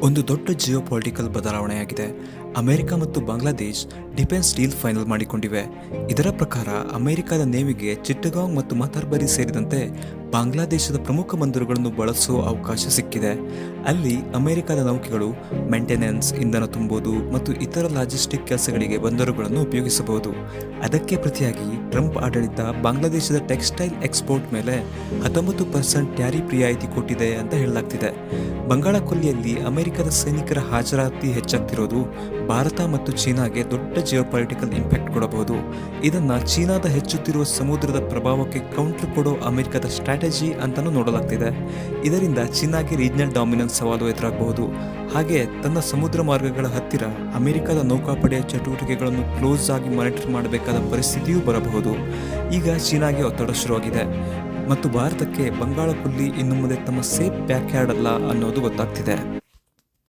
ಒಂದು ದೊಡ್ಡ ಜಿಯೋಪೊಲಿಟಿಕಲ್ ಬದಲಾವಣೆಯಾಗಿದೆ. ಅಮೆರಿಕ ಮತ್ತು ಬಾಂಗ್ಲಾದೇಶ್ ಡಿಫೆನ್ಸ್ ಡೀಲ್ ಫೈನಲ್ ಮಾಡಿಕೊಂಡಿವೆ. ಇದರ ಪ್ರಕಾರ ಅಮೆರಿಕದ ನೇವಿಗೆ ಚಿಟ್ಟಗಾಂಗ್ ಮತ್ತು ಮತಾರ್ಬರಿ ಸೇರಿದಂತೆ ಬಾಂಗ್ಲಾದೇಶದ ಪ್ರಮುಖ ಬಂದರುಗಳನ್ನು ಬಳಸುವ ಅವಕಾಶ ಸಿಕ್ಕಿದೆ. ಅಲ್ಲಿ ಅಮೆರಿಕದ ನೌಕೆಗಳು ಮೇಂಟೆನೆನ್ಸ್, ಇಂಧನ ತುಂಬುವುದು ಮತ್ತು ಇತರ ಲಾಜಿಸ್ಟಿಕ್ ಕೆಲಸಗಳಿಗೆ ಬಂದರುಗಳನ್ನು ಉಪಯೋಗಿಸಬಹುದು. ಅದಕ್ಕೆ ಪ್ರತಿಯಾಗಿ ಟ್ರಂಪ್ ಆಡಳಿತ ಬಾಂಗ್ಲಾದೇಶದ ಟೆಕ್ಸ್ಟೈಲ್ ಎಕ್ಸ್ಪೋರ್ಟ್ ಮೇಲೆ 19% ಟ್ಯಾರಿಫ್ ರಿಯಾಯಿತಿ ಕೊಟ್ಟಿದೆ ಅಂತ ಹೇಳಲಾಗ್ತಿದೆ. ಬಂಗಾಳ ಕೊಲ್ಲಿಯಲ್ಲಿ ಅಮೆರಿಕದ ಸೈನಿಕರ ಹಾಜರಾತಿ ಹೆಚ್ಚಾಗ್ತಿರೋದು ಭಾರತ ಮತ್ತು ಚೀನಾಗೆ ದೊಡ್ಡ ಜಿಯೋಪೊಲಿಟಿಕಲ್ ಇಂಪ್ಯಾಕ್ಟ್ ಕೊಡಬಹುದು. ಇದನ್ನ ಚೀನಾದ ಹೆಚ್ಚುತ್ತಿರುವ ಸಮುದ್ರದ ಪ್ರಭಾವಕ್ಕೆ ಕೌಂಟರ್ ಕೊಡೋ ಅಮೆರಿಕದ ಸ್ಟ್ರಾಟಜಿ ಅಂತಾನೂ ನೋಡಲಾಗ್ತಿದೆ. ಇದರಿಂದ ಚೀನಾಗೆ ರೀಜನಲ್ ಡಾಮಿನೆನ್ಸ್ ಸವಾಲು ಎದುರಾಗಬಹುದು. ಹಾಗೆ ತನ್ನ ಸಮುದ್ರ ಮಾರ್ಗಗಳ ಹತ್ತಿರ ಅಮೆರಿಕದ ನೌಕಾಪಡೆಯ ಚಟುವಟಿಕೆಗಳನ್ನು ಕ್ಲೋಸ್ ಆಗಿ ಮಾನಿಟರ್ ಮಾಡಬೇಕಾದ ಪರಿಸ್ಥಿತಿಯೂ ಬರಬಹುದು. ಈಗ ಚೀನಾಗೆ ಒತ್ತಡ ಶುರುವಾಗಿದೆ ಮತ್ತು ಭಾರತಕ್ಕೆ ಬಂಗಾಳ ಕೊಲ್ಲಿ ಇನ್ನು ಮುಂದೆ ತಮ್ಮ ಸೇಫ್ ಬ್ಯಾಕ್ಯಾರ್ಡ್ ಅಲ್ಲ ಅನ್ನೋದು ಗೊತ್ತಾಗ್ತಿದೆ.